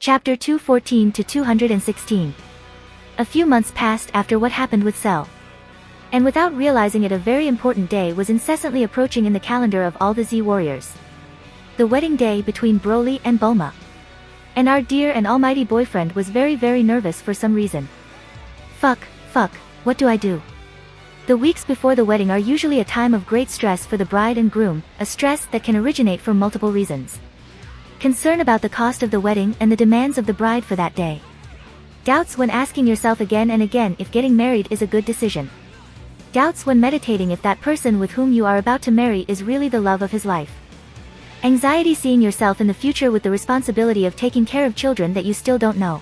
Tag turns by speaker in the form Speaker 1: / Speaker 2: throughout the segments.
Speaker 1: Chapter 214 to 216. A few months passed after what happened with Cell. And without realizing it, a very important day was incessantly approaching in the calendar of all the Z warriors. The wedding day between Broly and Bulma. And our dear and almighty boyfriend was very nervous for some reason. Fuck, what do I do? The weeks before the wedding are usually a time of great stress for the bride and groom, a stress that can originate from multiple reasons. Concern about the cost of the wedding and the demands of the bride for that day. Doubts when asking yourself again and again if getting married is a good decision. Doubts when meditating if that person with whom you are about to marry is really the love of his life. Anxiety seeing yourself in the future with the responsibility of taking care of children that you still don't know.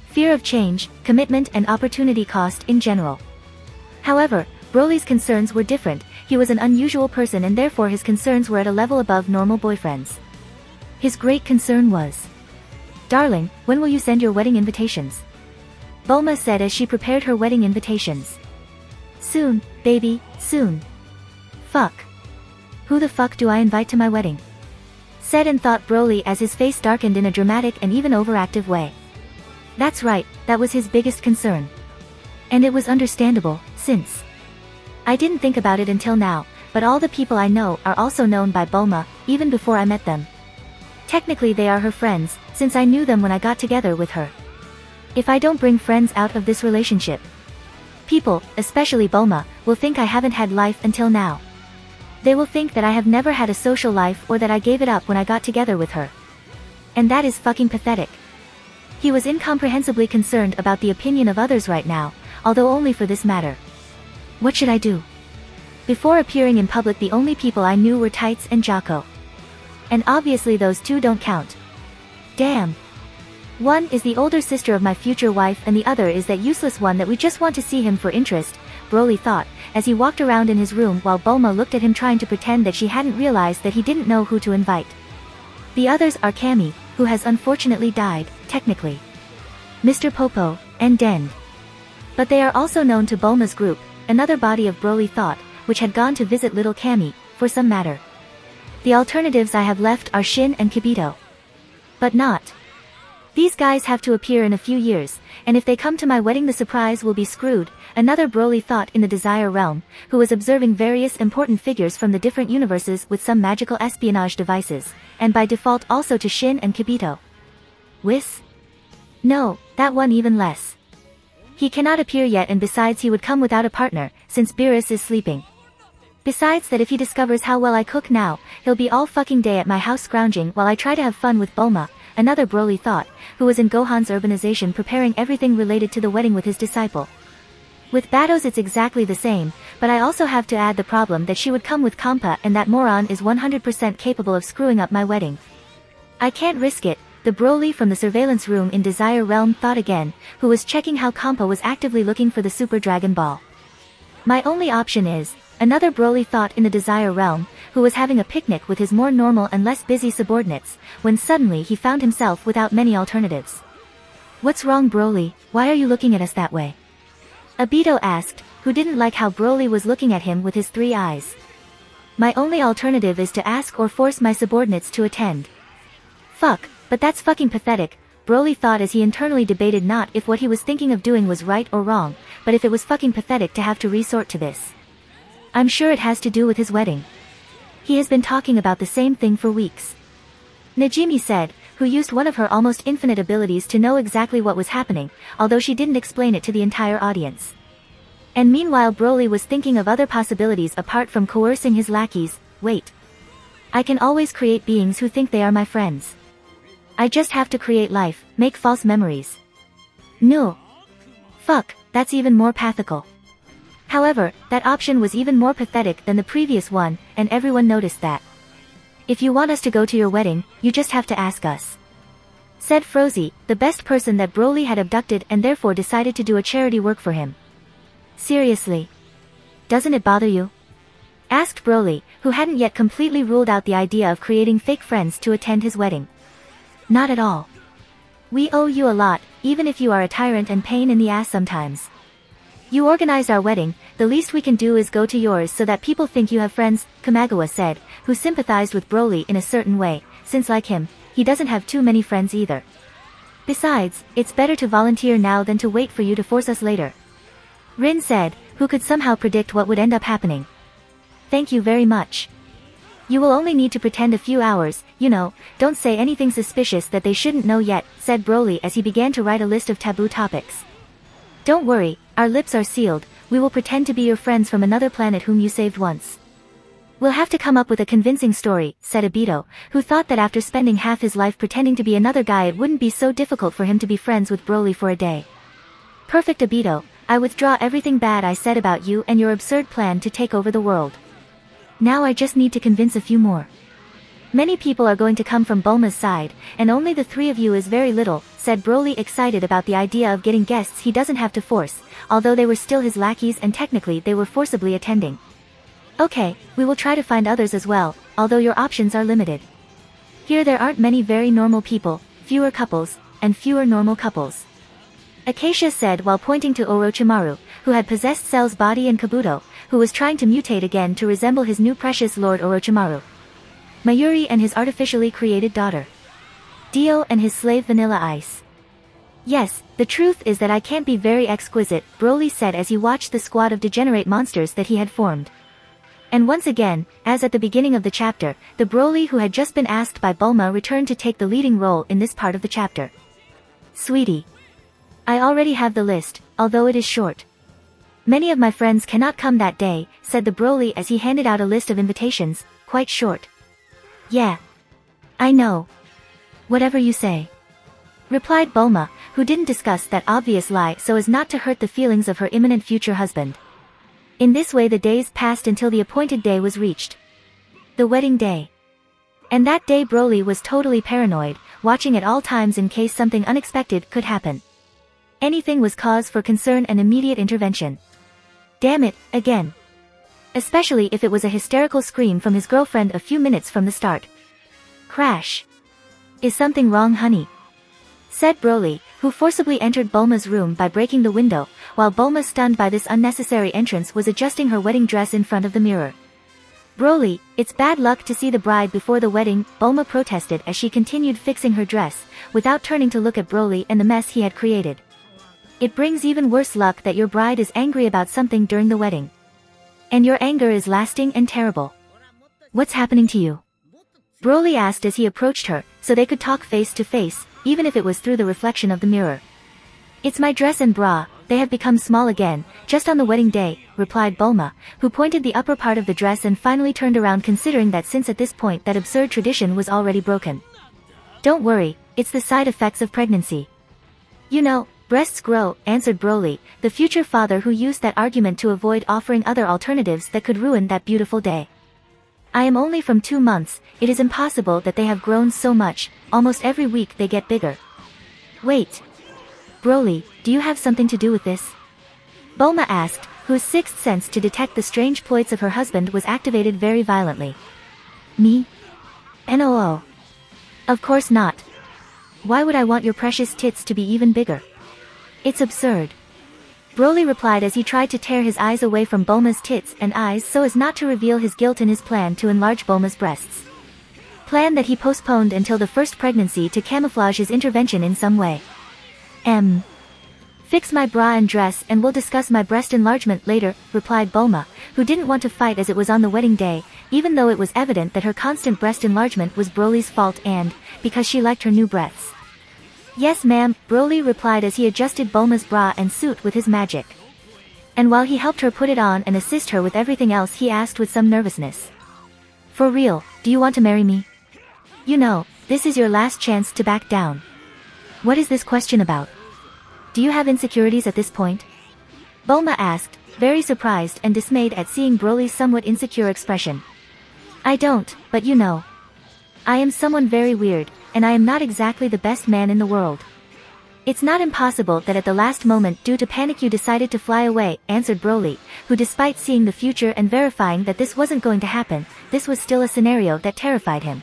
Speaker 1: Fear of change, commitment and opportunity cost in general. However, Broly's concerns were different. He was an unusual person and therefore his concerns were at a level above normal boyfriends. His great concern was, "Darling, when will you send your wedding invitations?" Bulma said as she prepared her wedding invitations. "Soon, baby, soon." "Fuck. Who the fuck do I invite to my wedding?" said and thought Broly as his face darkened in a dramatic and even overactive way. That's right, that was his biggest concern. And it was understandable, since I didn't think about it until now, but all the people I know are also known by Bulma, even before I met them. Technically they are her friends, since I knew them when I got together with her. If I don't bring friends out of this relationship, people, especially Bulma, will think I haven't had life until now. They will think that I have never had a social life or that I gave it up when I got together with her. And that is fucking pathetic. He was incomprehensibly concerned about the opinion of others right now, although only for this matter. What should I do? Before appearing in public the only people I knew were Tights and Jocko. And obviously those two don't count. Damn. One is the older sister of my future wife and the other is that useless one that we just want to see him for interest, Broly thought, as he walked around in his room while Bulma looked at him trying to pretend that she hadn't realized that he didn't know who to invite. The others are Cammy, who has unfortunately died, technically, Mr. Popo, and Dend. But they are also known to Bulma's group, another body of Broly thought, which had gone to visit little Cammy, for some matter. The alternatives I have left are Shin and Kibito. But not. These guys have to appear in a few years, and if they come to my wedding the surprise will be screwed, another Broly thought in the Desire Realm, who was observing various important figures from the different universes with some magical espionage devices, and by default also to Shin and Kibito. Whis? No, that one even less. He cannot appear yet and besides he would come without a partner, since Beerus is sleeping. Besides that if he discovers how well I cook now, he'll be all fucking day at my house scrounging while I try to have fun with Bulma, another Broly thought, who was in Gohan's urbanization preparing everything related to the wedding with his disciple. With Batos it's exactly the same, but I also have to add the problem that she would come with Kampa and that moron is 100% capable of screwing up my wedding. I can't risk it, the Broly from the surveillance room in Desire Realm thought again, who was checking how Kampa was actively looking for the Super Dragon Ball. My only option is, another Broly thought in the Desire Realm, who was having a picnic with his more normal and less busy subordinates, when suddenly he found himself without many alternatives. What's wrong Broly, why are you looking at us that way? Obito asked, who didn't like how Broly was looking at him with his three eyes. My only alternative is to ask or force my subordinates to attend. Fuck, but that's fucking pathetic, Broly thought as he internally debated not if what he was thinking of doing was right or wrong, but if it was fucking pathetic to have to resort to this. I'm sure it has to do with his wedding. He has been talking about the same thing for weeks. Najimi said, who used one of her almost infinite abilities to know exactly what was happening, although she didn't explain it to the entire audience. And meanwhile Broly was thinking of other possibilities apart from coercing his lackeys. Wait. I can always create beings who think they are my friends. I just have to create life, make false memories. No. Fuck, that's even more pathical. However, that option was even more pathetic than the previous one, and everyone noticed that. If you want us to go to your wedding, you just have to ask us, said Frozy, the best person that Broly had abducted and therefore decided to do a charity work for him. Seriously? Doesn't it bother you? Asked Broly, who hadn't yet completely ruled out the idea of creating fake friends to attend his wedding. Not at all. We owe you a lot, even if you are a tyrant and pain in the ass sometimes. You organized our wedding, the least we can do is go to yours so that people think you have friends, Kamagawa said, who sympathized with Broly in a certain way, since like him, he doesn't have too many friends either. Besides, it's better to volunteer now than to wait for you to force us later. Rin said, who could somehow predict what would end up happening. Thank you very much. You will only need to pretend a few hours, you know, don't say anything suspicious that they shouldn't know yet, said Broly as he began to write a list of taboo topics. Don't worry, our lips are sealed, we will pretend to be your friends from another planet whom you saved once. We'll have to come up with a convincing story, said Obito, who thought that after spending half his life pretending to be another guy it wouldn't be so difficult for him to be friends with Broly for a day. Perfect Obito, I withdraw everything bad I said about you and your absurd plan to take over the world. Now I just need to convince a few more. Many people are going to come from Bulma's side, and only the three of you is very little, said Broly, excited about the idea of getting guests he doesn't have to force, although they were still his lackeys and technically they were forcibly attending. Okay, we will try to find others as well, although your options are limited. Here there aren't many very normal people, fewer couples, and fewer normal couples. Acacia said while pointing to Orochimaru, who had possessed Cell's body, and Kabuto, who was trying to mutate again to resemble his new precious Lord Orochimaru. Mayuri and his artificially created daughter. Dio and his slave Vanilla Ice. Yes, the truth is that I can't be very exquisite, Broly said as he watched the squad of degenerate monsters that he had formed. And once again, as at the beginning of the chapter, the Broly who had just been asked by Bulma returned to take the leading role in this part of the chapter. Sweetie. I already have the list, although it is short. Many of my friends cannot come that day, said the Broly as he handed out a list of invitations, quite short. Yeah. I know. Whatever you say. Replied Bulma, who didn't discuss that obvious lie so as not to hurt the feelings of her imminent future husband. In this way the days passed until the appointed day was reached. The wedding day. And that day Broly was totally paranoid, watching at all times in case something unexpected could happen. Anything was cause for concern and immediate intervention. Damn it, again. Especially if it was a hysterical scream from his girlfriend a few minutes from the start. Crash. Is something wrong, honey? Said Broly, who forcibly entered Bulma's room by breaking the window, while Bulma, stunned by this unnecessary entrance, was adjusting her wedding dress in front of the mirror. Broly, it's bad luck to see the bride before the wedding, Bulma protested as she continued fixing her dress, without turning to look at Broly and the mess he had created. It brings even worse luck that your bride is angry about something during the wedding. And your anger is lasting and terrible. What's happening to you? Broly asked as he approached her, so they could talk face to face, even if it was through the reflection of the mirror. It's my dress and bra, they have become small again, just on the wedding day, replied Bulma, who pointed the upper part of the dress and finally turned around, considering that since at this point that absurd tradition was already broken. Don't worry, it's the side effects of pregnancy. You know, breasts grow, answered Broly, the future father who used that argument to avoid offering other alternatives that could ruin that beautiful day. I am only from 2 months, it is impossible that they have grown so much, almost every week they get bigger. Wait. Broly, do you have something to do with this? Bulma asked, whose sixth sense to detect the strange ploys of her husband was activated very violently. Me? No. Of course not. Why would I want your precious tits to be even bigger? It's absurd. Broly replied as he tried to tear his eyes away from Bulma's tits and eyes so as not to reveal his guilt in his plan to enlarge Bulma's breasts. Plan that he postponed until the first pregnancy to camouflage his intervention in some way. Fix my bra and dress and we'll discuss my breast enlargement later, replied Bulma, who didn't want to fight as it was on the wedding day, even though it was evident that her constant breast enlargement was Broly's fault and, because she liked her new breasts. Yes ma'am, Broly replied as he adjusted Bulma's bra and suit with his magic. And while he helped her put it on and assist her with everything else, he asked with some nervousness. For real, do you want to marry me? You know, this is your last chance to back down. What is this question about? Do you have insecurities at this point? Bulma asked, very surprised and dismayed at seeing Broly's somewhat insecure expression. I don't, but you know. I am someone very weird, and I am not exactly the best man in the world. It's not impossible that at the last moment due to panic you decided to fly away, answered Broly, who despite seeing the future and verifying that this wasn't going to happen, this was still a scenario that terrified him.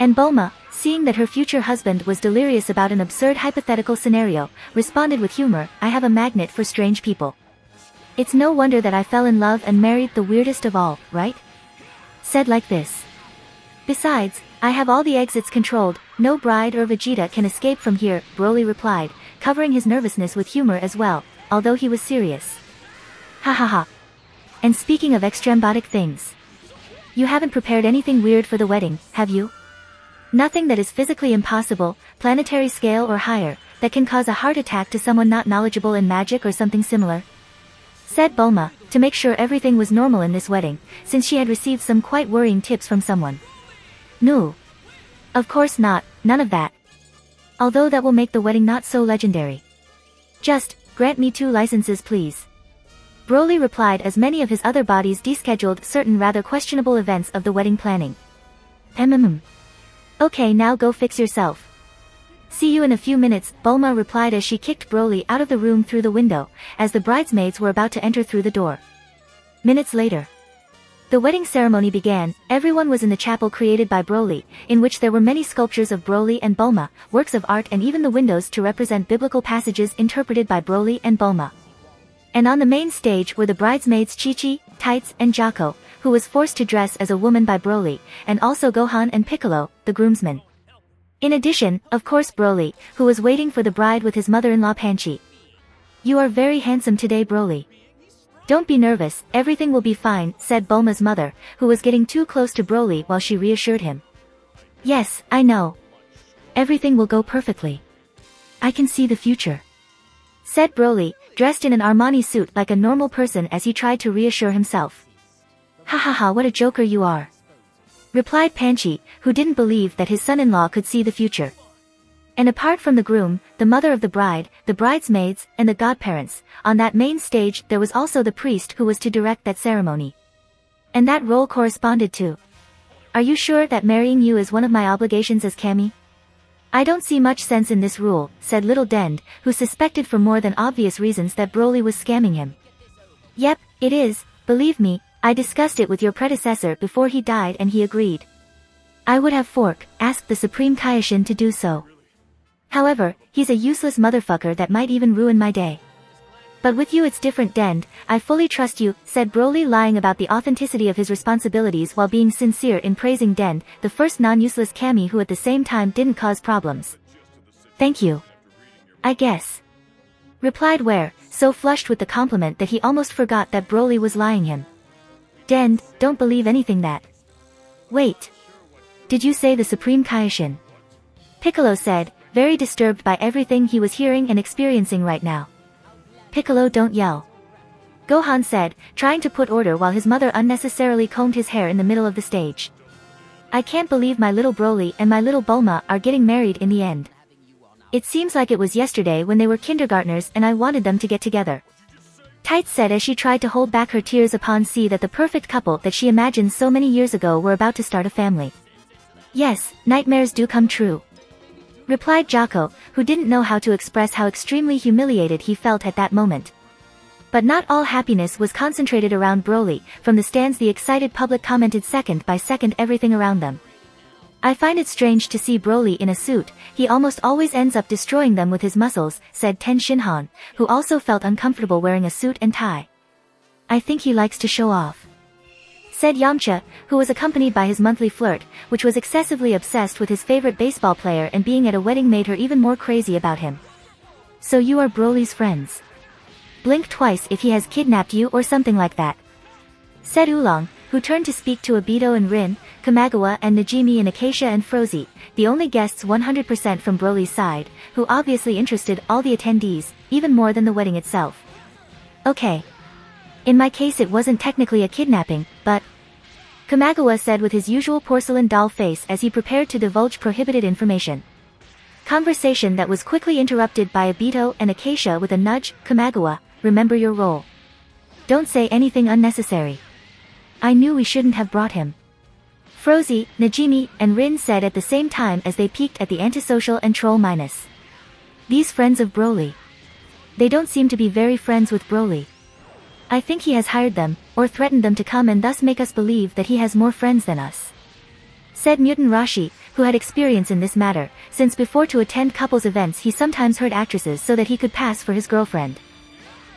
Speaker 1: And Bulma, seeing that her future husband was delirious about an absurd hypothetical scenario, responded with humor, I have a magnet for strange people. It's no wonder that I fell in love and married the weirdest of all, right? Said like this. Besides, I have all the exits controlled, no bride or Vegeta can escape from here, Broly replied, covering his nervousness with humor as well, although he was serious. Ha. And speaking of extrambotic things. You haven't prepared anything weird for the wedding, have you? Nothing that is physically impossible, planetary scale or higher, that can cause a heart attack to someone not knowledgeable in magic or something similar? Said Bulma, to make sure everything was normal in this wedding, since she had received some quite worrying tips from someone. No. Of course not, none of that. Although that will make the wedding not so legendary. Just, grant me 2 licenses please. Broly replied as many of his other bodies descheduled certain rather questionable events of the wedding planning. Okay, now go fix yourself. See you in a few minutes, Bulma replied as she kicked Broly out of the room through the window, as the bridesmaids were about to enter through the door. Minutes later. The wedding ceremony began. Everyone was in the chapel created by Broly, in which there were many sculptures of Broly and Bulma, works of art and even the windows to represent biblical passages interpreted by Broly and Bulma. And on the main stage were the bridesmaids Chi-Chi, Tights and Jocko, who was forced to dress as a woman by Broly, and also Gohan and Piccolo, the groomsmen. In addition, of course Broly, who was waiting for the bride with his mother-in-law Panchi. You are very handsome today Broly. Don't be nervous, everything will be fine, said Bulma's mother, who was getting too close to Broly while she reassured him. Yes, I know. Everything will go perfectly. I can see the future. Said Broly, dressed in an Armani suit like a normal person as he tried to reassure himself. Ha, what a joker you are. Replied Panchi, who didn't believe that his son-in-law could see the future. And apart from the groom, the mother of the bride, the bridesmaids, and the godparents, on that main stage there was also the priest who was to direct that ceremony. And that role corresponded to. Are you sure that marrying you is one of my obligations as Kami? I don't see much sense in this rule, said little Dend, who suspected for more than obvious reasons that Broly was scamming him. Yep, it is, believe me, I discussed it with your predecessor before he died and he agreed. I would have asked the Supreme Kaioshin to do so. However, he's a useless motherfucker that might even ruin my day. But with you it's different Dend, I fully trust you, said Broly lying about the authenticity of his responsibilities while being sincere in praising Dend, the first non-useless Kami who at the same time didn't cause problems. Thank you. I guess. Replied Ware, so flushed with the compliment that he almost forgot that Broly was lying him. Dend, don't believe anything that. Wait. Did you say the Supreme Kaioshin? Piccolo said, very disturbed by everything he was hearing and experiencing right now. Piccolo, don't yell. Gohan said, trying to put order while his mother unnecessarily combed his hair in the middle of the stage. I can't believe my little Broly and my little Bulma are getting married in the end. It seems like it was yesterday when they were kindergartners and I wanted them to get together. Tights said as she tried to hold back her tears upon seeing that the perfect couple that she imagined so many years ago were about to start a family. Yes, nightmares do come true. Replied Jocko, who didn't know how to express how extremely humiliated he felt at that moment. But not all happiness was concentrated around Broly. From the stands the excited public commented second by second everything around them. I find it strange to see Broly in a suit, he almost always ends up destroying them with his muscles, said Ten Shinhan, who also felt uncomfortable wearing a suit and tie. I think he likes to show off. Said Yamcha, who was accompanied by his monthly flirt, which was excessively obsessed with his favorite baseball player and being at a wedding made her even more crazy about him. So you are Broly's friends. Blink twice if he has kidnapped you or something like that. Said Oolong, who turned to speak to Obito and Rin, Kamagawa and Najimi and Acacia and Frozy, the only guests 100% from Broly's side, who obviously interested all the attendees, even more than the wedding itself. Okay. In my case it wasn't technically a kidnapping, but... Kamagawa said with his usual porcelain doll face as he prepared to divulge prohibited information. Conversation that was quickly interrupted by Obito and Acacia with a nudge. Kamagawa, remember your role. Don't say anything unnecessary. I knew we shouldn't have brought him. Frozy, Najimi, and Rin said at the same time as they peeked at the antisocial and troll minus. These friends of Broly. They don't seem to be very friends with Broly. I think he has hired them, or threatened them to come and thus make us believe that he has more friends than us. Said Mutant Rashi, who had experience in this matter, since before to attend couples events he sometimes heard actresses so that he could pass for his girlfriend.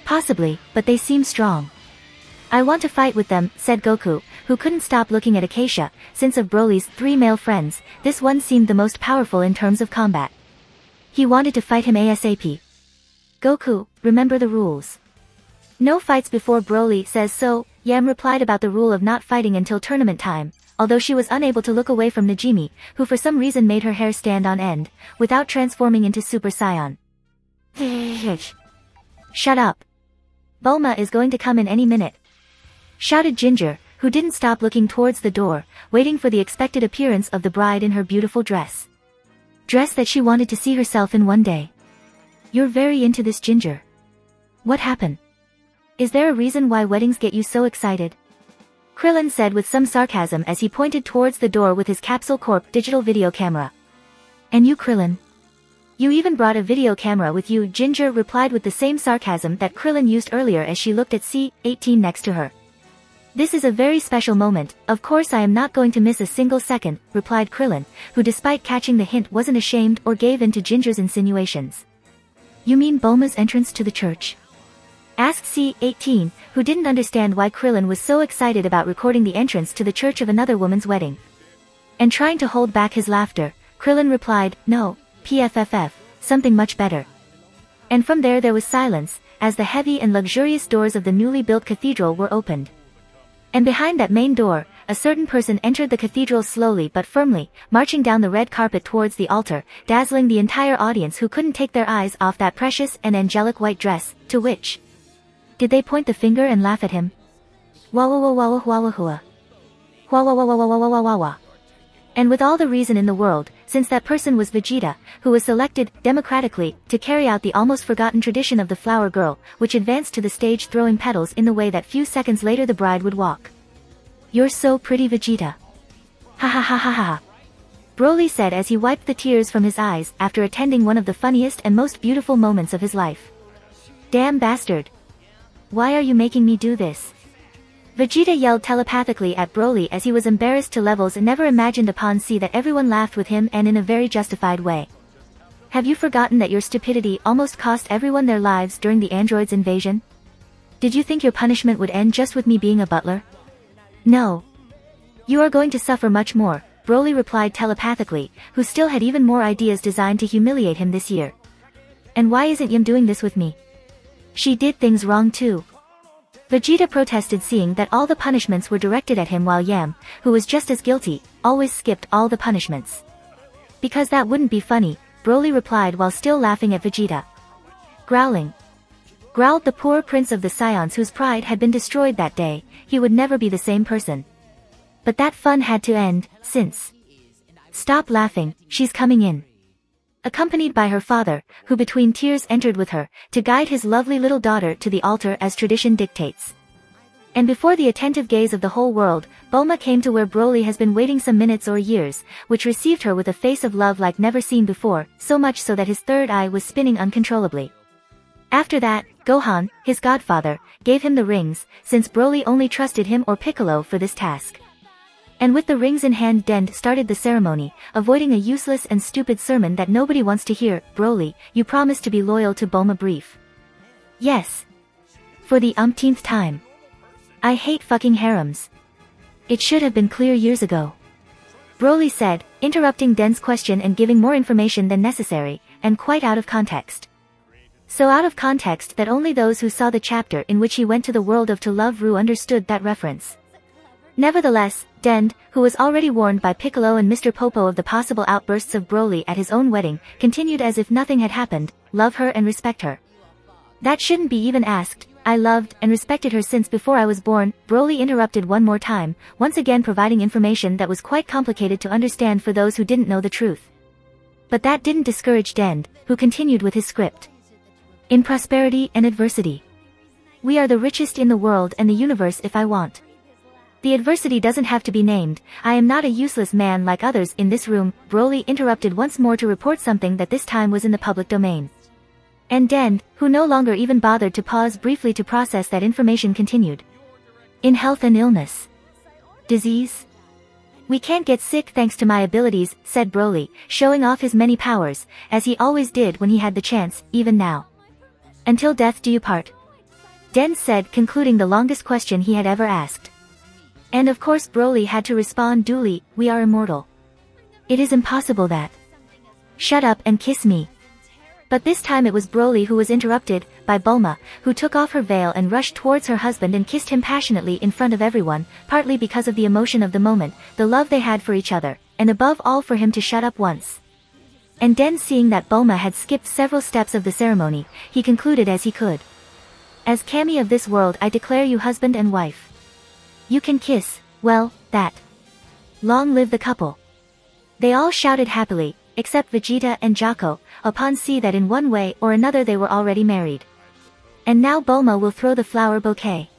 Speaker 1: Possibly, but they seem strong. I want to fight with them, said Goku, who couldn't stop looking at Acacia, since of Broly's 3 male friends, this one seemed the most powerful in terms of combat. He wanted to fight him ASAP. Goku, remember the rules. No fights before Broly says so, Yam replied about the rule of not fighting until tournament time, although she was unable to look away from Najimi, who for some reason made her hair stand on end, without transforming into Super Saiyan. Shut up. Bulma is going to come in any minute, shouted Ginger, who didn't stop looking towards the door, waiting for the expected appearance of the bride in her beautiful dress. Dress that she wanted to see herself in one day. You're very into this, Ginger. What happened? Is there a reason why weddings get you so excited? Krillin said with some sarcasm as he pointed towards the door with his Capsule Corp digital video camera. And you, Krillin? You even brought a video camera with you, Ginger replied with the same sarcasm that Krillin used earlier as she looked at C-18 next to her. This is a very special moment, of course I am not going to miss a single second, replied Krillin, who despite catching the hint wasn't ashamed or gave in to Ginger's insinuations. You mean Bulma's entrance to the church? Asked C-18, who didn't understand why Krillin was so excited about recording the entrance to the church of another woman's wedding. And trying to hold back his laughter, Krillin replied, no, PFFF, something much better. And from there was silence, as the heavy and luxurious doors of the newly built cathedral were opened. And behind that main door, a certain person entered the cathedral slowly but firmly, marching down the red carpet towards the altar, dazzling the entire audience who couldn't take their eyes off that precious and angelic white dress, to which. Did they point the finger and laugh at him? Wah wah wah wah wah wah wah. Wah wah wah wah wah wah wah wah wah. And with all the reason in the world, since that person was Vegeta, who was selected, democratically, to carry out the almost forgotten tradition of the flower girl, which advanced to the stage throwing petals in the way that few seconds later the bride would walk. You're so pretty, Vegeta. Ha ha ha ha ha. Broly said as he wiped the tears from his eyes after attending one of the funniest and most beautiful moments of his life. Damn bastard. Why are you making me do this? Vegeta yelled telepathically at Broly as he was embarrassed to levels never imagined upon. See that everyone laughed with him and in a very justified way. Have you forgotten that your stupidity almost cost everyone their lives during the androids' invasion? Did you think your punishment would end just with me being a butler? No. You are going to suffer much more, Broly replied telepathically, who still had even more ideas designed to humiliate him this year. And why isn't Yam doing this with me? She did things wrong too. Vegeta protested, seeing that all the punishments were directed at him while Yam, who was just as guilty, always skipped all the punishments. Because that wouldn't be funny, Broly replied while still laughing at Vegeta. Growling. Growled the poor prince of the Saiyans whose pride had been destroyed that day, he would never be the same person. But that fun had to end, since. Stop laughing, she's coming in. Accompanied by her father, who between tears entered with her, to guide his lovely little daughter to the altar as tradition dictates. And before the attentive gaze of the whole world, Bulma came to where Broly has been waiting some minutes or years, which received her with a face of love like never seen before, so much so that his third eye was spinning uncontrollably. After that, Gohan, his godfather, gave him the rings, since Broly only trusted him or Piccolo for this task. And with the rings in hand, Dend started the ceremony, avoiding a useless and stupid sermon that nobody wants to hear. Broly, you promised to be loyal to Bulma. Brief. Yes. For the umpteenth time. I hate fucking harems. It should have been clear years ago. Broly said, interrupting Dend's question and giving more information than necessary, and quite out of context. So out of context that only those who saw the chapter in which he went to the world of To Love Ru understood that reference. Nevertheless, Dend, who was already warned by Piccolo and Mr. Popo of the possible outbursts of Broly at his own wedding, continued as if nothing had happened, love her and respect her. That shouldn't be even asked, I loved and respected her since before I was born, Broly interrupted one more time, once again providing information that was quite complicated to understand for those who didn't know the truth. But that didn't discourage Dend, who continued with his script. In prosperity and adversity. We are the richest in the world and the universe if I want. The adversity doesn't have to be named, I am not a useless man like others in this room. Broly interrupted once more to report something that this time was in the public domain. And Dend, who no longer even bothered to pause briefly to process that information, continued. In health and illness. Disease? We can't get sick thanks to my abilities, said Broly, showing off his many powers, as he always did when he had the chance, even now. Until death do you part. Den said, concluding the longest question he had ever asked. And of course Broly had to respond duly, we are immortal. It is impossible that. Shut up and kiss me. But this time it was Broly who was interrupted, by Bulma, who took off her veil and rushed towards her husband and kissed him passionately in front of everyone, partly because of the emotion of the moment, the love they had for each other, and above all for him to shut up once. And Den, seeing that Bulma had skipped several steps of the ceremony, he concluded as he could. As Kami of this world I declare you husband and wife. You can kiss, well, that. Long live the couple. They all shouted happily, except Vegeta and Jaco, upon seeing that in one way or another they were already married. And now Bulma will throw the flower bouquet.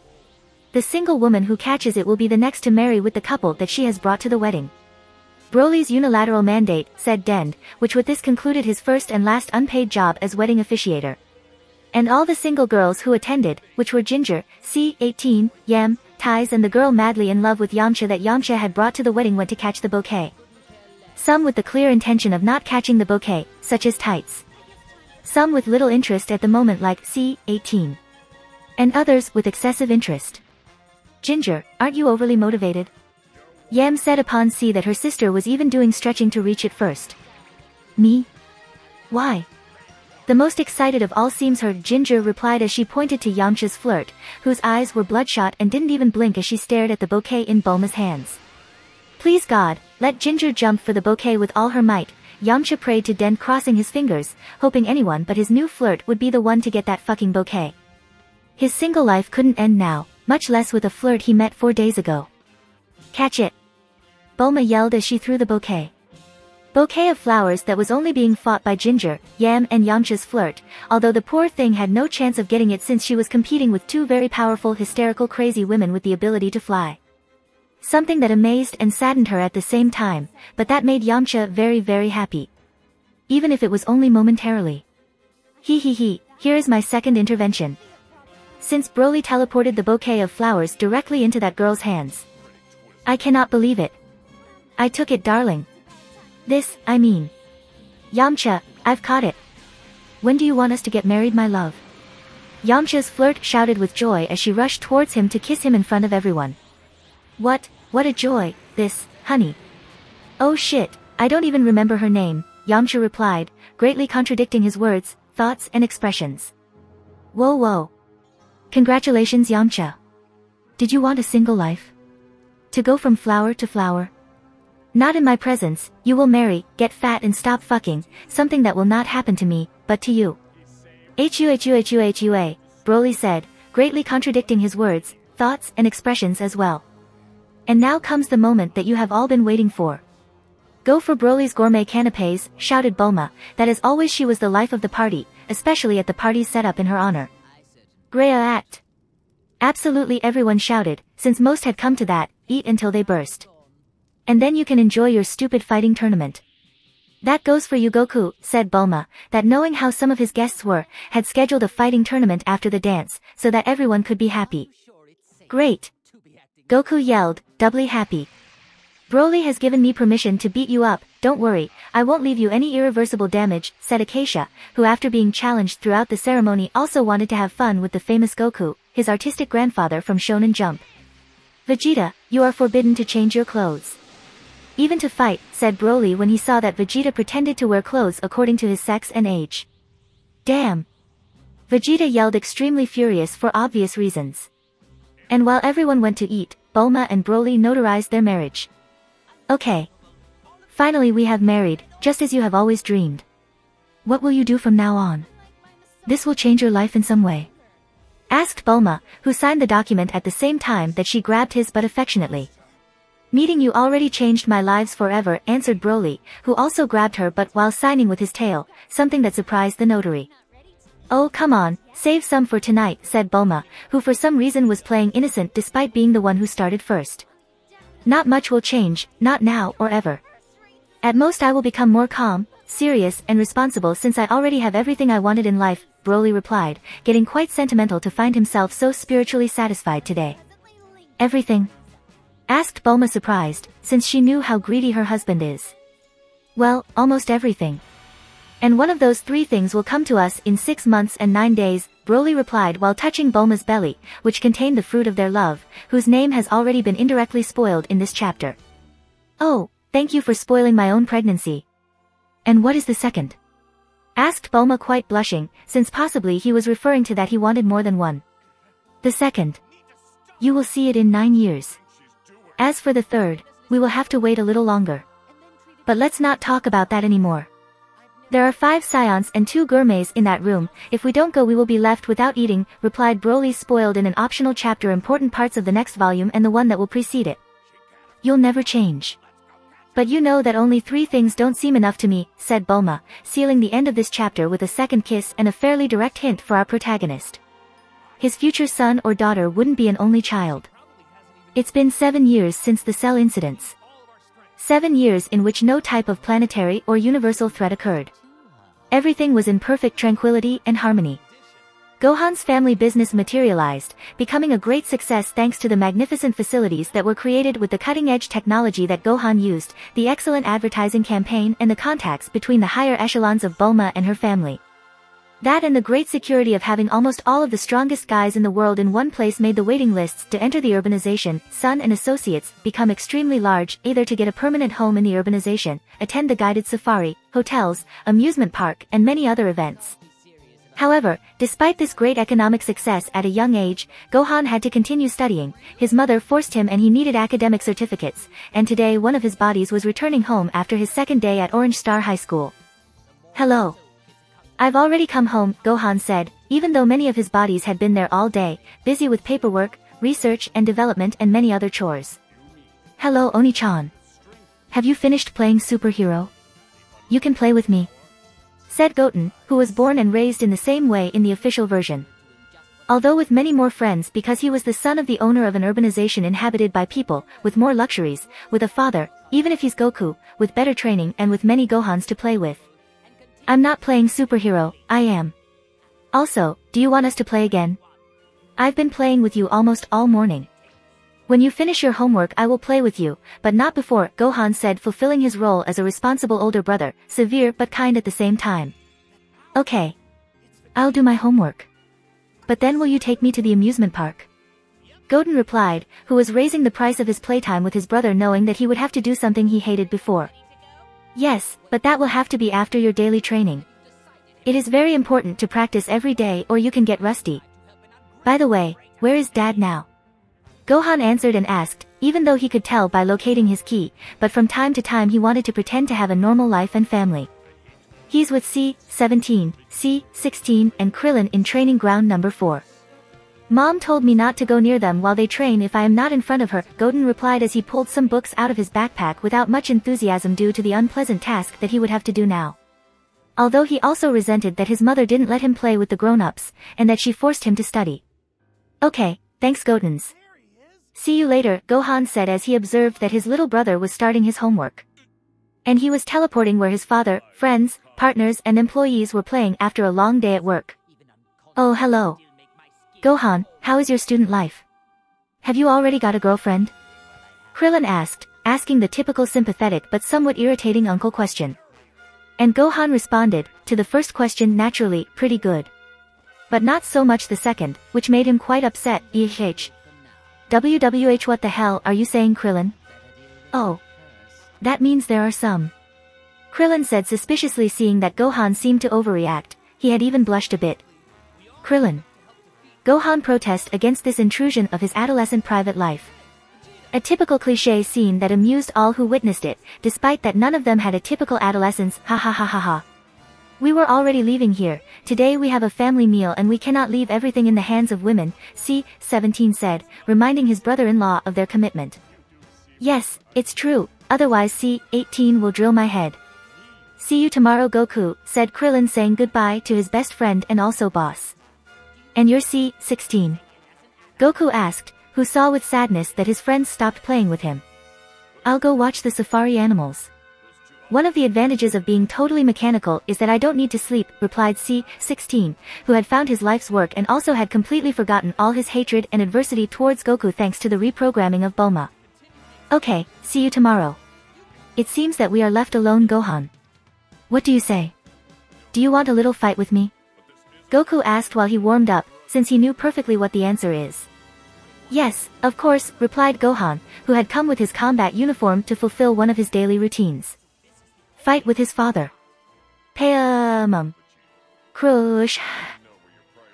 Speaker 1: The single woman who catches it will be the next to marry with the couple that she has brought to the wedding. Broly's unilateral mandate, said Den, which with this concluded his first and last unpaid job as wedding officiator. And all the single girls who attended, which were Ginger, C-18, Yam, Ties and the girl madly in love with Yamcha that Yamcha had brought to the wedding went to catch the bouquet. Some with the clear intention of not catching the bouquet, such as Tights. Some with little interest at the moment like C-18. And others with excessive interest. Ginger, aren't you overly motivated? Yam said upon seeing that her sister was even doing stretching to reach it first. Me? Why? The most excited of all seems her, Ginger replied as she pointed to Yamcha's flirt, whose eyes were bloodshot and didn't even blink as she stared at the bouquet in Bulma's hands. Please God, let Ginger jump for the bouquet with all her might, Yamcha prayed to Den, crossing his fingers, hoping anyone but his new flirt would be the one to get that fucking bouquet. His single life couldn't end now, much less with a flirt he met 4 days ago. Catch it! Bulma yelled as she threw the bouquet. Bouquet of flowers that was only being fought by Ginger, Yam and Yamcha's flirt, although the poor thing had no chance of getting it since she was competing with two very powerful hysterical crazy women with the ability to fly. Something that amazed and saddened her at the same time, but that made Yamcha very very happy. Even if it was only momentarily. Here is my second intervention. Since Broly teleported the bouquet of flowers directly into that girl's hands. I cannot believe it. I took it, darling. This, I mean. Yamcha, I've caught it. When do you want us to get married, my love? Yamcha's flirt shouted with joy as she rushed towards him to kiss him in front of everyone. What a joy, this, honey. Oh shit, I don't even remember her name, Yamcha replied, greatly contradicting his words, thoughts and expressions. Whoa. Congratulations, Yamcha. Did you want a single life? To go from flower to flower? Not in my presence, you will marry, get fat and stop fucking, something that will not happen to me, but to you. Hua, Broly said, greatly contradicting his words, thoughts and expressions as well. And now comes the moment that you have all been waiting for. Go for Broly's gourmet canapés, shouted Bulma, that as always she was the life of the party, especially at the parties set up in her honor. Great act. Absolutely everyone shouted, since most had come to that, eat until they burst. And then you can enjoy your stupid fighting tournament. That goes for you, Goku, said Bulma, that knowing how some of his guests were, had scheduled a fighting tournament after the dance, so that everyone could be happy. Great. Goku yelled, doubly happy. Broly has given me permission to beat you up, don't worry, I won't leave you any irreversible damage, said Acacia, who after being challenged throughout the ceremony also wanted to have fun with the famous Goku, his artistic grandfather from Shonen Jump. Vegeta, you are forbidden to change your clothes. Even to fight, said Broly when he saw that Vegeta pretended to wear clothes according to his sex and age. Damn. Vegeta yelled, extremely furious for obvious reasons. And while everyone went to eat, Bulma and Broly notarized their marriage. Okay. Finally we have married, just as you have always dreamed. What will you do from now on? This will change your life in some way? Asked Bulma, who signed the document at the same time that she grabbed his butt affectionately. Meeting you already changed my lives forever, answered Broly, who also grabbed her butt while signing with his tail, something that surprised the notary. Oh come on, save some for tonight, said Bulma, who for some reason was playing innocent despite being the one who started first. Not much will change, not now or ever. At most I will become more calm, serious and responsible since I already have everything I wanted in life, Broly replied, getting quite sentimental to find himself so spiritually satisfied today. Everything? Asked Bulma surprised, since she knew how greedy her husband is. Well, almost everything. And one of those 3 things will come to us in 6 months and 9 days, Broly replied while touching Bulma's belly, which contained the fruit of their love, whose name has already been indirectly spoiled in this chapter. Oh, thank you for spoiling my own pregnancy. And what is the second? Asked Bulma quite blushing, since possibly he was referring to that he wanted more than one. The second. You will see it in 9 years. As for the third, we will have to wait a little longer. But let's not talk about that anymore. There are 5 Saiyans and 2 gourmets in that room, if we don't go we will be left without eating, replied Broly, spoiled in an optional chapter important parts of the next volume and the one that will precede it. You'll never change. But you know that only 3 things don't seem enough to me, said Bulma, sealing the end of this chapter with a second kiss and a fairly direct hint for our protagonist. His future son or daughter wouldn't be an only child. It's been 7 years since the Cell incidents. 7 years in which no type of planetary or universal threat occurred. Everything was in perfect tranquility and harmony. Gohan's family business materialized, becoming a great success thanks to the magnificent facilities that were created with the cutting-edge technology that Gohan used, the excellent advertising campaign and the contacts between the higher echelons of Bulma and her family. That and the great security of having almost all of the strongest guys in the world in one place made the waiting lists to enter the urbanization, Son and Associates, become extremely large, either to get a permanent home in the urbanization, attend the guided safari, hotels, amusement park and many other events. However, despite this great economic success at a young age, Gohan had to continue studying, his mother forced him and he needed academic certificates, and today one of his bodies was returning home after his second day at Orange Star High School. Hello. I've already come home, Gohan said, even though many of his bodies had been there all day, busy with paperwork, research and development and many other chores. Hello Oni-chan. Have you finished playing superhero? You can play with me, said Goten, who was born and raised in the same way in the official version. Although with many more friends because he was the son of the owner of an urbanization inhabited by people, with more luxuries, with a father, even if he's Goku, with better training and with many Gohans to play with. I'm not playing superhero, I am. Also, do you want us to play again? I've been playing with you almost all morning. When you finish your homework I will play with you, but not before, Gohan said, fulfilling his role as a responsible older brother, severe but kind at the same time. Okay. I'll do my homework. But then will you take me to the amusement park? Goten replied, who was raising the price of his playtime with his brother knowing that he would have to do something he hated before. Yes, but that will have to be after your daily training. It is very important to practice every day or you can get rusty. By the way, where is Dad now? Gohan answered and asked, even though he could tell by locating his key, but from time to time he wanted to pretend to have a normal life and family. He's with C-17, C-16 and Krillin in training ground number 4. Mom told me not to go near them while they train if I am not in front of her, Goten replied as he pulled some books out of his backpack without much enthusiasm due to the unpleasant task that he would have to do now. Although he also resented that his mother didn't let him play with the grown-ups, and that she forced him to study. Okay, thanks Gotens. See you later, Gohan said as he observed that his little brother was starting his homework. And he was teleporting where his father, friends, partners and employees were playing after a long day at work. Oh hello. Gohan, how is your student life? Have you already got a girlfriend? Krillin asked, asking the typical sympathetic but somewhat irritating uncle question. And Gohan responded, to the first question naturally, pretty good. But not so much the second, which made him quite upset, WWH what the hell are you saying Krillin? Oh. That means there are some. Krillin said suspiciously seeing that Gohan seemed to overreact, he had even blushed a bit. Krillin. Gohan protested against this intrusion of his adolescent private life. A typical cliché scene that amused all who witnessed it, despite that none of them had a typical adolescence, ha. We were already leaving here, today we have a family meal and we cannot leave everything in the hands of women, C-17 said, reminding his brother-in-law of their commitment. Yes, it's true, otherwise C-18 will drill my head. See you tomorrow Goku, said Krillin saying goodbye to his best friend and also boss. And you're C-16? Goku asked, who saw with sadness that his friends stopped playing with him. I'll go watch the safari animals. One of the advantages of being totally mechanical is that I don't need to sleep, replied C-16, who had found his life's work and also had completely forgotten all his hatred and adversity towards Goku thanks to the reprogramming of Bulma. Okay, see you tomorrow. It seems that we are left alone Gohan. What do you say? Do you want a little fight with me? Goku asked while he warmed up, since he knew perfectly what the answer is. Yes, of course, replied Gohan, who had come with his combat uniform to fulfill one of his daily routines. Fight with his father. Crush.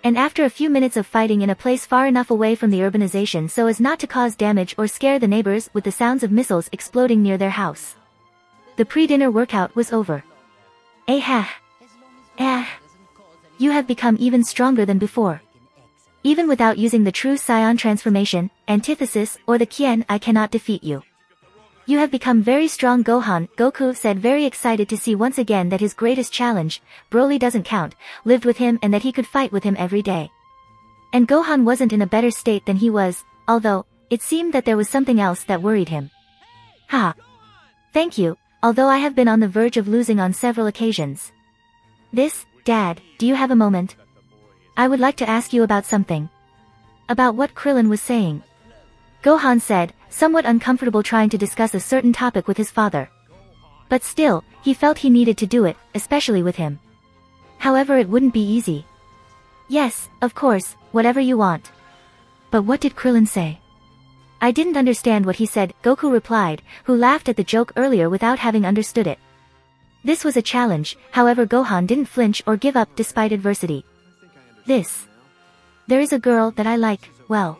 Speaker 1: And after a few minutes of fighting in a place far enough away from the urbanization so as not to cause damage or scare the neighbors with the sounds of missiles exploding near their house, the pre-dinner workout was over. You have become even stronger than before. Even without using the true Saiyan transformation, antithesis, or the Kien, I cannot defeat you. You have become very strong, Gohan, Goku said, very excited to see once again that his greatest challenge, Broly doesn't count, lived with him and that he could fight with him every day. And Gohan wasn't in a better state than he was, although, it seemed that there was something else that worried him. Ha! Thank you, although I have been on the verge of losing on several occasions. Dad, do you have a moment? I would like to ask you about something. About what Krillin was saying. Gohan said, somewhat uncomfortable trying to discuss a certain topic with his father. But still, he felt he needed to do it, especially with him. However, it wouldn't be easy. Yes, of course, whatever you want. But what did Krillin say? I didn't understand what he said, Goku replied, who laughed at the joke earlier without having understood it. This was a challenge, however Gohan didn't flinch or give up despite adversity. There is a girl that I like, well.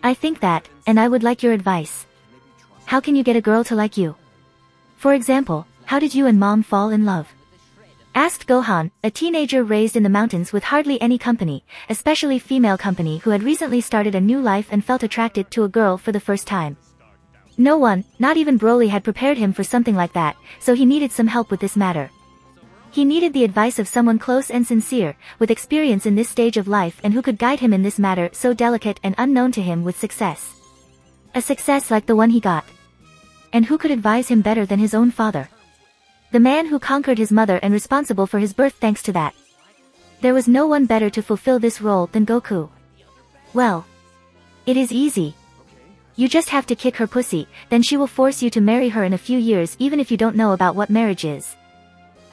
Speaker 1: I think that, and I would like your advice. How can you get a girl to like you? For example, how did you and Mom fall in love? Asked Gohan, a teenager raised in the mountains with hardly any company, especially female company, who had recently started a new life and felt attracted to a girl for the first time. No one, not even Broly, had prepared him for something like that, so he needed some help with this matter. He needed the advice of someone close and sincere, with experience in this stage of life and who could guide him in this matter so delicate and unknown to him with success. A success like the one he got. And who could advise him better than his own father? The man who conquered his mother and responsible for his birth thanks to that. There was no one better to fulfill this role than Goku. Well, it is easy. You just have to kick her pussy, then she will force you to marry her in a few years even if you don't know about what marriage is.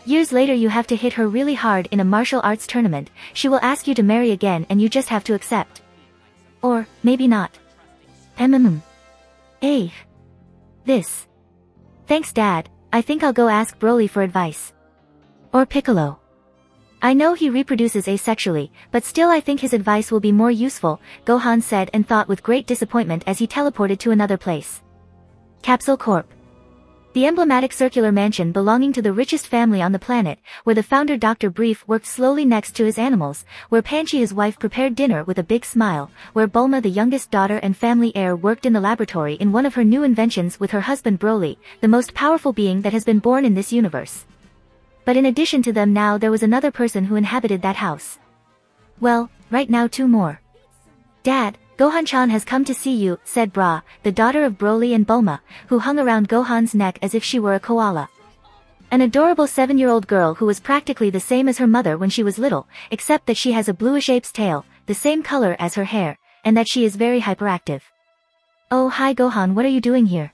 Speaker 1: Years later you have to hit her really hard in a martial arts tournament, she will ask you to marry again and you just have to accept. Or, maybe not. Thanks Dad, I think I'll go ask Broly for advice. Or Piccolo. I know he reproduces asexually, but still I think his advice will be more useful, Gohan said and thought with great disappointment as he teleported to another place. Capsule Corp. The emblematic circular mansion belonging to the richest family on the planet, where the founder Dr. Brief worked slowly next to his animals, where Panchi his wife prepared dinner with a big smile, where Bulma the youngest daughter and family heir worked in the laboratory in one of her new inventions with her husband Broly, the most powerful being that has been born in this universe. But in addition to them now there was another person who inhabited that house. Well, right now 2 more. Dad, Gohan-chan has come to see you, said Bra, the daughter of Broly and Bulma, who hung around Gohan's neck as if she were a koala. An adorable 7-year-old girl who was practically the same as her mother when she was little, except that she has a bluish ape's tail, the same color as her hair, and that she is very hyperactive. Oh hi Gohan, what are you doing here?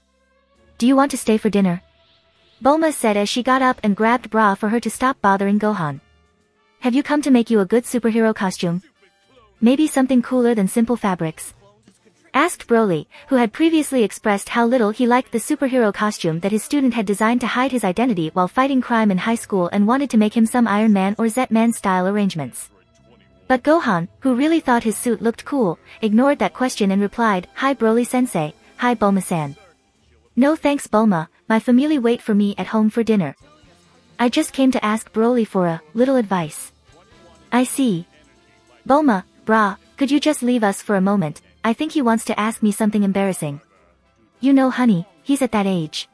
Speaker 1: Do you want to stay for dinner? Bulma said as she got up and grabbed Bra for her to stop bothering Gohan. Have you come to make you a good superhero costume? Maybe something cooler than simple fabrics? Asked Broly, who had previously expressed how little he liked the superhero costume that his student had designed to hide his identity while fighting crime in high school and wanted to make him some Iron Man or Z-Man style arrangements. But Gohan, who really thought his suit looked cool, ignored that question and replied, Hi Broly-sensei, hi Bulma-san. No thanks Bulma, my family wait for me at home for dinner. I just came to ask Broly for a little advice. I see. Bulma, Bra, could you just leave us for a moment? I think he wants to ask me something embarrassing. You know honey, he's at that age.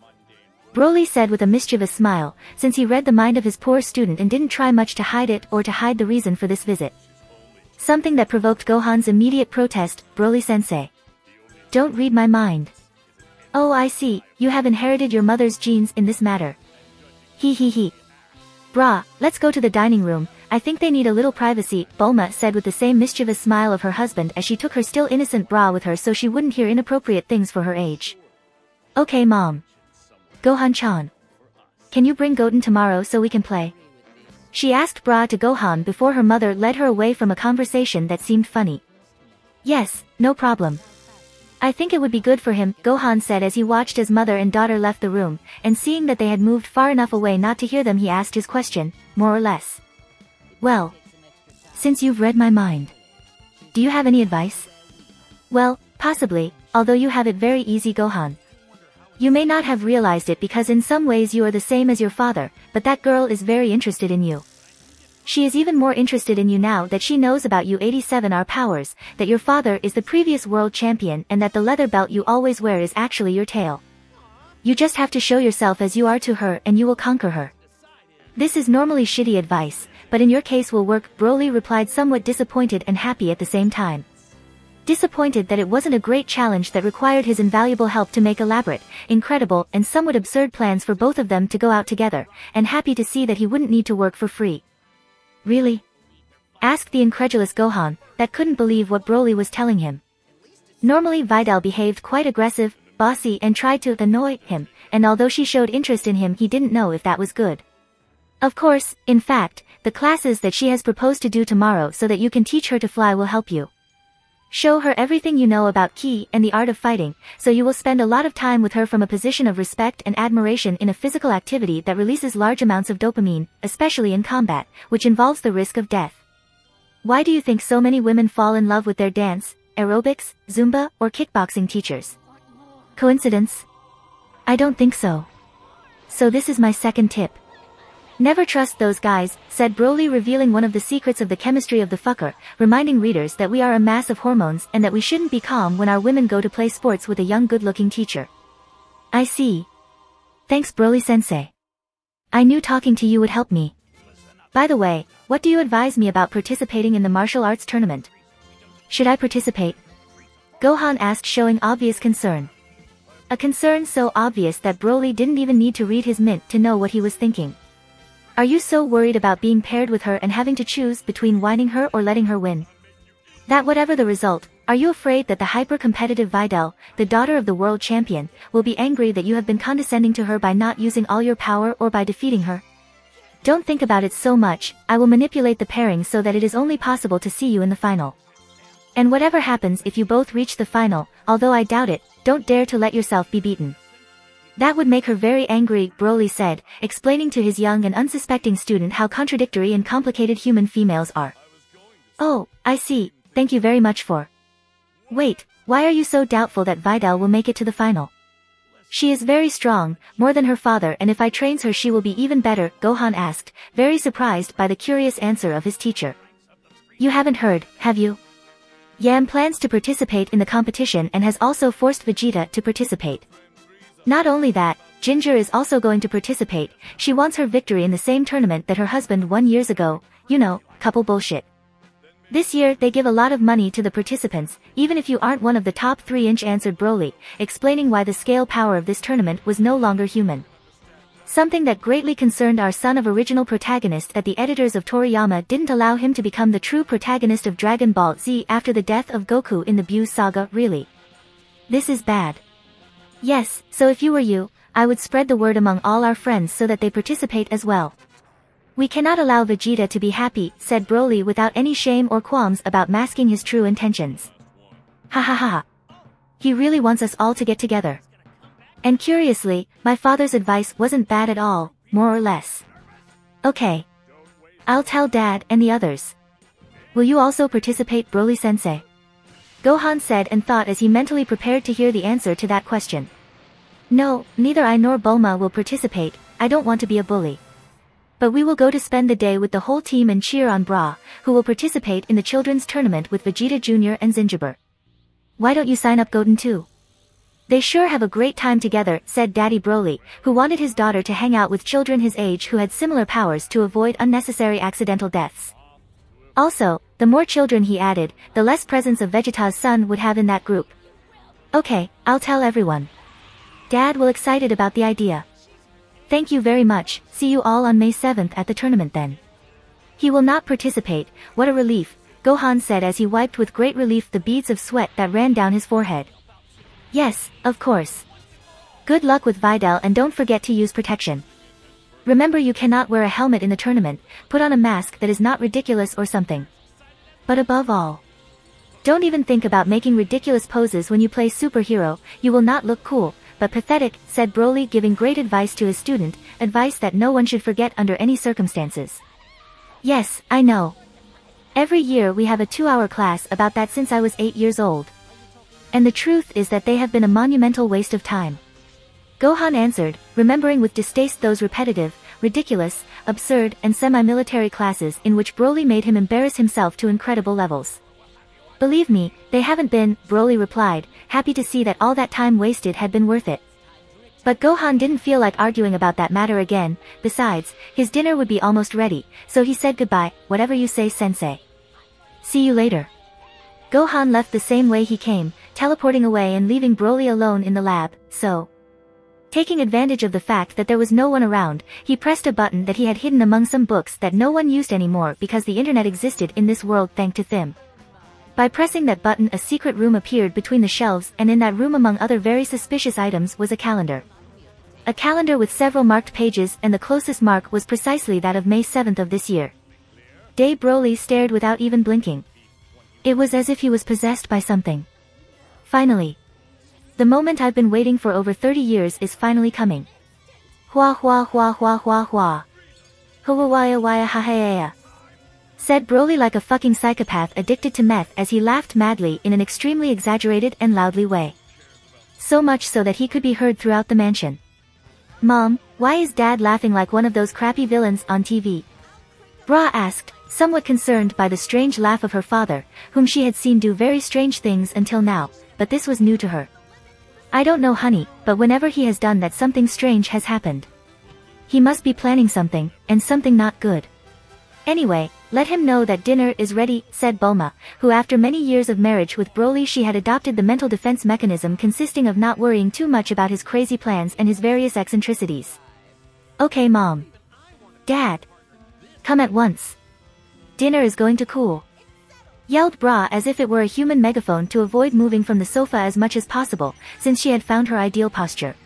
Speaker 1: Broly said with a mischievous smile, since he read the mind of his poor student and didn't try much to hide it or to hide the reason for this visit. Something that provoked Gohan's immediate protest, Broly-sensei. Don't read my mind. Oh I see, you have inherited your mother's genes in this matter. He. Bra, let's go to the dining room, I think they need a little privacy, Bulma said with the same mischievous smile of her husband as she took her still innocent Bra with her so she wouldn't hear inappropriate things for her age. Okay Mom. Gohan-chan. Can you bring Goten tomorrow so we can play? She asked Bra to Gohan before her mother led her away from a conversation that seemed funny. Yes, no problem. I think it would be good for him, Gohan said as he watched as mother and daughter left the room, and seeing that they had moved far enough away not to hear them he asked his question, more or less. Well, since you've read my mind, do you have any advice? Well, possibly, although you have it very easy, Gohan. You may not have realized it because in some ways you are the same as your father, but that girl is very interested in you. She is even more interested in you now that she knows about you 87R powers, that your father is the previous world champion and that the leather belt you always wear is actually your tail. You just have to show yourself as you are to her and you will conquer her. This is normally shitty advice, but in your case will work, Broly replied, somewhat disappointed and happy at the same time. Disappointed that it wasn't a great challenge that required his invaluable help to make elaborate, incredible, and somewhat absurd plans for both of them to go out together, and happy to see that he wouldn't need to work for free. Really? Asked the incredulous Gohan, that couldn't believe what Broly was telling him. Normally Videl behaved quite aggressive, bossy and tried to annoy him, and although she showed interest in him he didn't know if that was good. Of course, in fact, the classes that she has proposed to do tomorrow so that you can teach her to fly will help you. Show her everything you know about Ki and the art of fighting, so you will spend a lot of time with her from a position of respect and admiration in a physical activity that releases large amounts of dopamine, especially in combat, which involves the risk of death. Why do you think so many women fall in love with their dance, aerobics, Zumba, or kickboxing teachers? Coincidence? I don't think so. So this is my second tip. Never trust those guys, said Broly, revealing one of the secrets of the chemistry of the fucker, reminding readers that we are a mass of hormones and that we shouldn't be calm when our women go to play sports with a young good-looking teacher. I see. Thanks, Broly-sensei. I knew talking to you would help me. By the way, what do you advise me about participating in the martial arts tournament? Should I participate? Gohan asked, showing obvious concern. A concern so obvious that Broly didn't even need to read his mint to know what he was thinking. Are you so worried about being paired with her and having to choose between whining her or letting her win? That whatever the result, are you afraid that the hyper-competitive Videl, the daughter of the world champion, will be angry that you have been condescending to her by not using all your power or by defeating her? Don't think about it so much, I will manipulate the pairing so that it is only possible to see you in the final. And whatever happens if you both reach the final, although I doubt it, don't dare to let yourself be beaten. That would make her very angry, Broly said, explaining to his young and unsuspecting student how contradictory and complicated human females are. Oh, I see, thank you very much for. Wait, why are you so doubtful that Videl will make it to the final? She is very strong, more than her father, and if I trains her she will be even better, Gohan asked, very surprised by the curious answer of his teacher. You haven't heard, have you? Yam plans to participate in the competition and has also forced Vegeta to participate. Not only that, Ginger is also going to participate. She wants her victory in the same tournament that her husband won years ago, you know, couple bullshit. This year they give a lot of money to the participants, even if you aren't one of the top 3-inch, answered Broly, explaining why the scale power of this tournament was no longer human. Something that greatly concerned our son of original protagonist, that the editors of Toriyama didn't allow him to become the true protagonist of Dragon Ball Z after the death of Goku in the Buu saga, really. This is bad. Yes, so if you were you, I would spread the word among all our friends so that they participate as well. We cannot allow Vegeta to be happy, said Broly without any shame or qualms about masking his true intentions. Ha ha ha ha. He really wants us all to get together. And curiously, my father's advice wasn't bad at all, more or less. Okay. I'll tell Dad and the others. Will you also participate, Broly-sensei? Gohan said and thought as he mentally prepared to hear the answer to that question. No, neither I nor Bulma will participate, I don't want to be a bully. But we will go to spend the day with the whole team and cheer on Bra, who will participate in the children's tournament with Vegeta Jr. and Zingiber. Why don't you sign up, Goten, too? They sure have a great time together, said Daddy Broly, who wanted his daughter to hang out with children his age who had similar powers to avoid unnecessary accidental deaths. Also, the more children, he added, the less presence of Vegeta's son would have in that group. Okay, I'll tell everyone. Dad will excited about the idea. Thank you very much, see you all on May 7th at the tournament then. He will not participate, what a relief, Gohan said as he wiped with great relief the beads of sweat that ran down his forehead. Yes, of course. Good luck with Videl and don't forget to use protection. Remember, you cannot wear a helmet in the tournament, put on a mask that is not ridiculous or something. But above all, don't even think about making ridiculous poses when you play superhero, you will not look cool, but pathetic, said Broly, giving great advice to his student, advice that no one should forget under any circumstances. Yes, I know. Every year we have a 2-hour class about that since I was 8 years old. And the truth is that they have been a monumental waste of time. Gohan answered, remembering with distaste those repetitive, ridiculous, absurd, and semi-military classes in which Broly made him embarrass himself to incredible levels. Believe me, they haven't been, Broly replied, happy to see that all that time wasted had been worth it. But Gohan didn't feel like arguing about that matter again, besides, his dinner would be almost ready, so he said goodbye, whatever you say, sensei. See you later. Gohan left the same way he came, teleporting away and leaving Broly alone in the lab, so. Taking advantage of the fact that there was no one around, he pressed a button that he had hidden among some books that no one used anymore because the internet existed in this world thanks to them. By pressing that button, a secret room appeared between the shelves, and in that room among other very suspicious items was a calendar. A calendar with several marked pages, and the closest mark was precisely that of May 7th of this year. Day Broly stared without even blinking. It was as if he was possessed by something. Finally. The moment I've been waiting for over 30 years is finally coming. Hua hua hua hua hua hua. Hua waya waya ha ha, said Broly like a fucking psychopath addicted to meth as he laughed madly in an extremely exaggerated and loudly way. So much so that he could be heard throughout the mansion. Mom, why is Dad laughing like one of those crappy villains on TV? Bra asked, somewhat concerned by the strange laugh of her father, whom she had seen do very strange things until now, but this was new to her. I don't know, honey, but whenever he has done that, something strange has happened. He must be planning something, and something not good. Anyway, let him know that dinner is ready, said Bulma, who after many years of marriage with Broly she had adopted the mental defense mechanism consisting of not worrying too much about his crazy plans and his various eccentricities. Okay, Mom. Dad. Come at once. Dinner is going to cool. Yelled Bra as if it were a human megaphone to avoid moving from the sofa as much as possible, since she had found her ideal posture.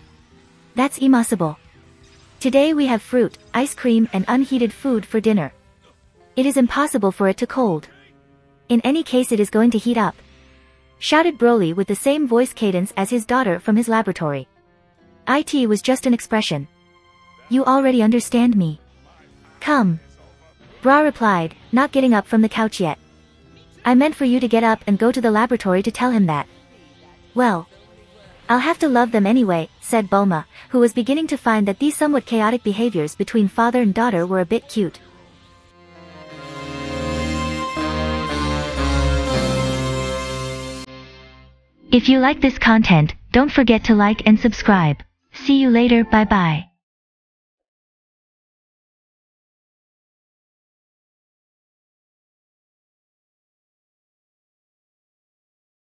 Speaker 1: That's impossible. Today we have fruit, ice cream and unheated food for dinner. It is impossible for it to cold. In any case, it is going to heat up. Shouted Broly with the same voice cadence as his daughter from his laboratory. It was just an expression. You already understand me. Come. Bra replied, not getting up from the couch yet. I meant for you to get up and go to the laboratory to tell him that. Well. I'll have to love them anyway, said Bulma, who was beginning to find that these somewhat chaotic behaviors between father and daughter were a bit cute. If you like this content, don't forget to like and subscribe. See you later, bye bye.